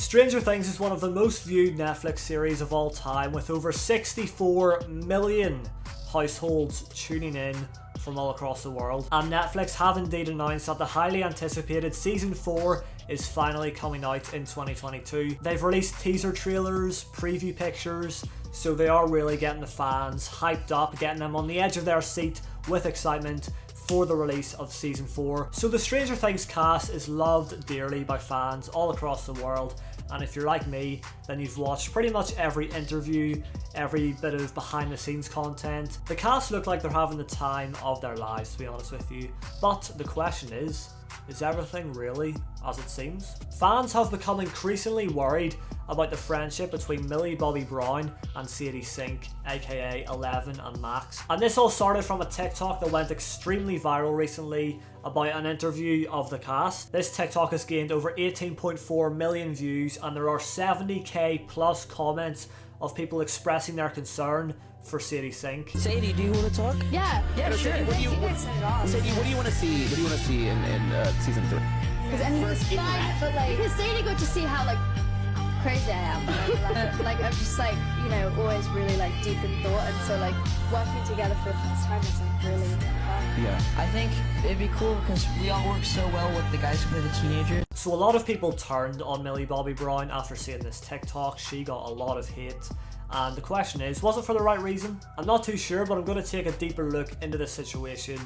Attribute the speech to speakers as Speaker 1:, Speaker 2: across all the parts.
Speaker 1: Stranger Things is one of the most viewed Netflix series of all time, with over 64 million households tuning in from all across the world. And Netflix have indeed announced that the highly anticipated season 4 is finally coming out in 2022. They've released teaser trailers, preview pictures, so they are really getting the fans hyped up, getting them on the edge of their seat with excitement for the release of season 4. So the Stranger Things cast is loved dearly by fans all across the world, and if you're like me, then you've watched pretty much every interview, every bit of behind the scenes content. The cast look like they're having the time of their lives, to be honest with you. But the question is everything really as it seems? Fans have become increasingly worried about the friendship between Millie Bobby Brown and Sadie Sink, aka 11 and Max. And this all started from a TikTok that went extremely viral recently about an interview of the cast. This TikTok has gained over 18.4 million views, and there are 70k plus comments of people expressing their concern for Sadie Sink.
Speaker 2: Sadie, do you want to talk?
Speaker 3: Yeah,
Speaker 2: sure.
Speaker 3: Sadie, what do you
Speaker 2: want to see? What do you want to see in season 3?
Speaker 3: Because I mean, it's fun, but like, because Sadie got to see how like crazy I am. Like I'm just like, you know, always really like deep in thought, and so like working together for the first time is like really fun.
Speaker 2: Yeah, I think it'd be cool because we all work so well with the guys who play the teenagers.
Speaker 1: So a lot of people turned on Millie Bobby Brown after seeing this TikTok. She got a lot of hate. And the question is, was it for the right reason? I'm not too sure, but I'm going to take a deeper look into this situation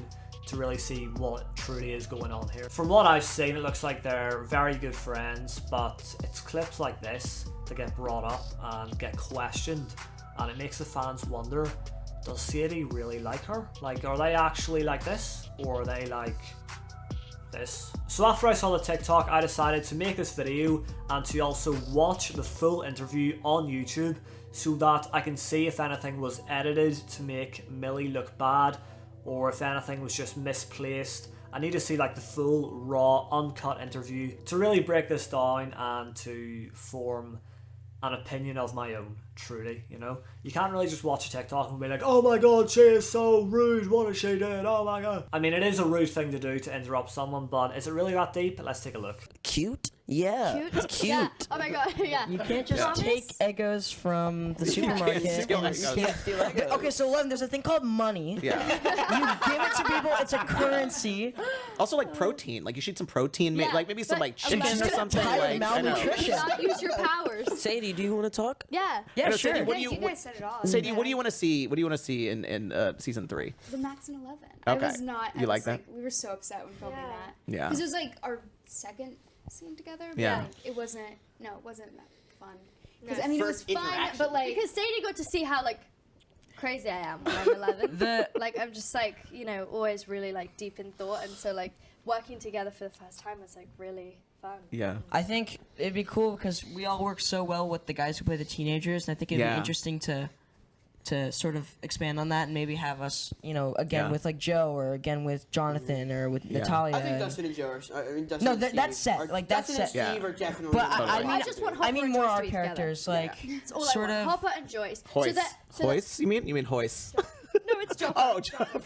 Speaker 1: to really see what truly is going on here. From what I've seen, it looks like they're very good friends, but it's clips like this that get brought up and get questioned, and it makes the fans wonder, does Sadie really like her? Like, are they actually like this? Or are they like this? So after I saw the TikTok, I decided to make this video and to also watch the full interview on YouTube so that I can see if anything was edited to make Millie look bad or if anything was just misplaced. I need to see like the full, raw, uncut interview to really break this down and to form an opinion of my own, truly, you know? You can't really just watch a TikTok and be like, oh my god, she is so rude, what is she doing, oh my god. I mean, it is a rude thing to do to interrupt someone, but is it really that deep? Let's take a look.
Speaker 2: Cute? Yeah.
Speaker 3: Cute? Yeah. Oh my god, yeah.
Speaker 2: You can't just take Eggos from the supermarket. Okay, so Lem, there's a thing called money.
Speaker 4: Yeah.
Speaker 2: You give it to people, it's a currency.
Speaker 4: Also, like protein. Like you should eat some protein, like maybe some like chicken or something.
Speaker 2: Like
Speaker 3: Malnutrition. Not use your powers.
Speaker 2: Sadie, do you want to talk?
Speaker 3: Yeah.
Speaker 2: Yeah, sure.
Speaker 4: Sadie,
Speaker 3: You guys said it all.
Speaker 4: Sadie, what do you want to see? What do you want to see in season 3?
Speaker 5: The Max and 11.
Speaker 4: Okay.
Speaker 5: I was not.
Speaker 4: You like that?
Speaker 5: We were so upset when filming that.
Speaker 4: Yeah.
Speaker 5: Because it was like our second scene together. But
Speaker 4: Yeah.
Speaker 5: like, it wasn't that fun. Because I mean, it was fun, but like.
Speaker 3: Because Sadie got to see how like crazy I am when I'm 11. Like I'm just like, you know, always really like deep in thought, and so like working together for the first time was like really fun.
Speaker 4: Yeah.
Speaker 2: I think it'd be cool because we all work so well with the guys who play the teenagers, and I think it'd be interesting to sort of expand on that and maybe have us, you know, again with like Joe or again with Jonathan or with Natalia.
Speaker 6: I think Dustin and Joe are. Dustin
Speaker 2: no,
Speaker 6: and Steve
Speaker 2: that's set. Like that's
Speaker 6: Dustin
Speaker 2: set.
Speaker 6: and Steve are definitely.
Speaker 2: But
Speaker 3: I just want Hopper
Speaker 2: I mean
Speaker 3: and
Speaker 2: more
Speaker 3: Joyce
Speaker 2: our
Speaker 3: to be
Speaker 2: characters,
Speaker 3: together.
Speaker 2: like
Speaker 3: It's all
Speaker 2: sort
Speaker 3: I
Speaker 2: of.
Speaker 3: want. Hopper and Joyce.
Speaker 4: Hoist.
Speaker 3: So
Speaker 4: Hoist? You mean Hoist?
Speaker 3: No, it's Chopper.
Speaker 4: Oh, Chopper.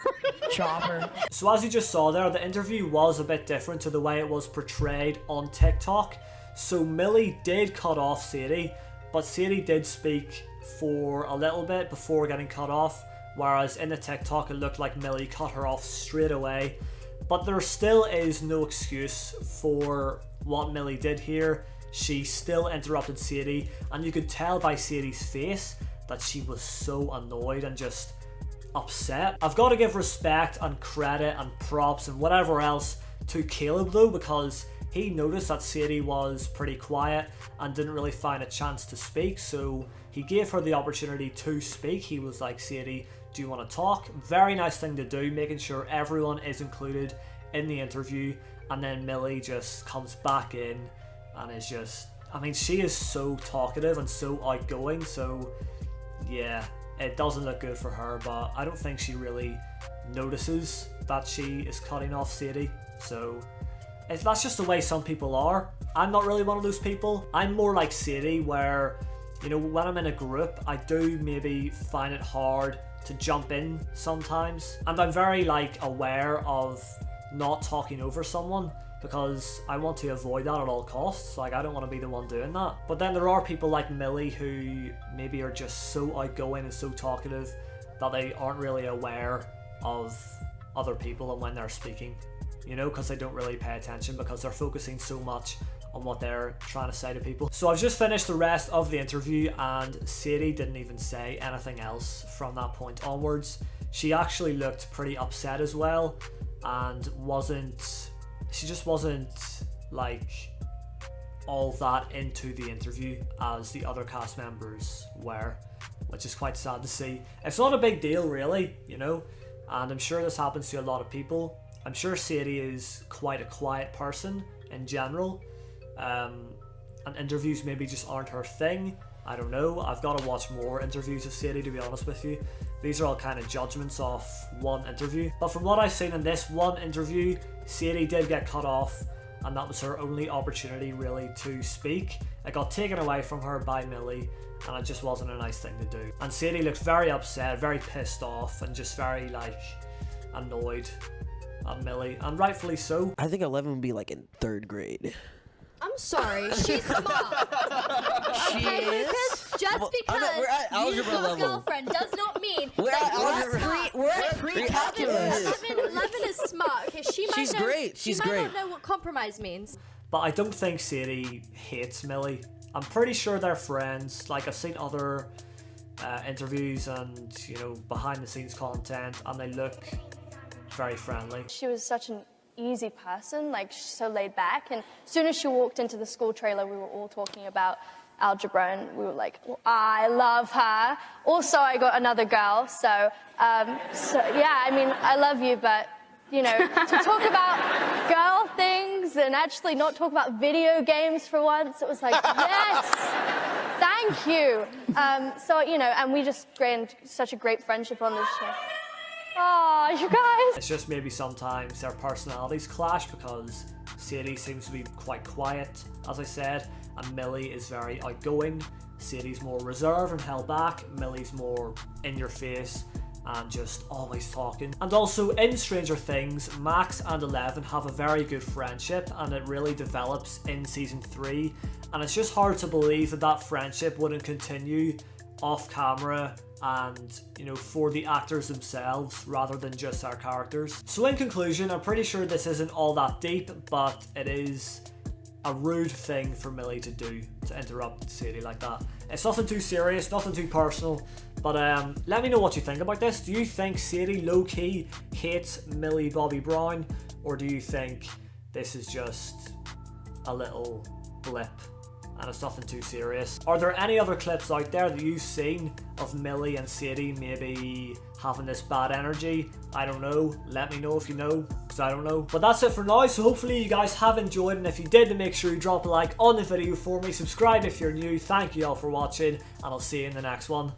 Speaker 2: Chopper.
Speaker 1: So as you just saw there, the interview was a bit different to the way it was portrayed on TikTok. So Millie did cut off Sadie, but Sadie did speak for a little bit before getting cut off, whereas in the TikTok it looked like Millie cut her off straight away. But there still is no excuse for what Millie did here. She still interrupted Sadie, and you could tell by Sadie's face that she was so annoyed and just upset. I've got to give respect and credit and props and whatever else to Caleb though, because he noticed that Sadie was pretty quiet and didn't really find a chance to speak, so he gave her the opportunity to speak. He was like, Sadie, do you want to talk? Very nice thing to do, making sure everyone is included in the interview. And then Millie just comes back in and is just, I mean, she is so talkative and so outgoing, so yeah, it doesn't look good for her, but I don't think she really notices that she is cutting off Sadie. So that's just the way some people are. I'm not really one of those people. I'm more like Sadie, where, you know, when I'm in a group, I do maybe find it hard to jump in sometimes, and I'm very like aware of not talking over someone, because I want to avoid that at all costs. Like, I don't want to be the one doing that. But then there are people like Millie who maybe are just so outgoing and so talkative that they aren't really aware of other people and when they're speaking, you know, because they don't really pay attention because they're focusing so much on what they're trying to say to people. So I've just finished the rest of the interview, and Sadie didn't even say anything else from that point onwards. She actually looked pretty upset as well, and she just wasn't like all that into the interview as the other cast members were, which is quite sad to see. It's not a big deal really, you know, and I'm sure this happens to a lot of people. I'm sure Sadie is quite a quiet person in general, and interviews maybe just aren't her thing. I don't know, I've got to watch more interviews of Sadie, to be honest with you. These are all kind of judgments off one interview. But from what I've seen in this one interview, Sadie did get cut off, and that was her only opportunity really to speak. It got taken away from her by Millie, and it just wasn't a nice thing to do. And Sadie looked very upset, very pissed off, and just very like annoyed at Millie, and rightfully so.
Speaker 6: I think 11 would be like in 3rd grade.
Speaker 3: I'm sorry, she's smart.
Speaker 2: She is?
Speaker 3: Just because
Speaker 6: we're at algebra
Speaker 3: you have a
Speaker 6: level.
Speaker 3: girlfriend does not mean
Speaker 6: We're
Speaker 3: that
Speaker 6: at
Speaker 3: you're
Speaker 6: algebra.
Speaker 2: We're at pre-calculus.
Speaker 3: 11 is smart. Okay, she might
Speaker 6: She's
Speaker 3: know,
Speaker 6: great.
Speaker 3: She
Speaker 6: She's
Speaker 3: might
Speaker 6: great.
Speaker 3: not know what compromise means.
Speaker 1: But I don't think Sadie hates Millie. I'm pretty sure they're friends. Like, I've seen other interviews and, you know, behind the scenes content, and they look very friendly.
Speaker 7: She was such an easy person, like she's so laid back, and as soon as she walked into the school trailer, we were all talking about algebra, and we were like, well, I love her. Also, I got another girl, so yeah, I mean, I love you, but you know, to talk about girl things and actually not talk about video games for once, it was like, yes, thank you. So, you know, and we just gained such a great friendship on this show. Oh, you guys.
Speaker 1: It's just maybe sometimes their personalities clash, because Sadie seems to be quite quiet, as I said, and Millie is very outgoing. Sadie's more reserved and held back. Millie's more in your face and just always talking. And also in Stranger Things, Max and 11 have a very good friendship, and it really develops in season 3, and it's just hard to believe that that friendship wouldn't continue off camera and, you know, for the actors themselves rather than just our characters. So in conclusion, I'm pretty sure this isn't all that deep, but it is a rude thing for Millie to do, to interrupt Sadie like that. It's nothing too serious, nothing too personal, but let me know what you think about this. Do you think Sadie low-key hates Millie Bobby Brown, or do you think this is just a little blip and it's nothing too serious? Are there any other clips out there that you've seen of Millie and Sadie maybe having this bad energy? I don't know. Let me know if you know, because I don't know. But that's it for now, so hopefully you guys have enjoyed, and if you did, then make sure you drop a like on the video for me. Subscribe if you're new. Thank you all for watching, and I'll see you in the next one.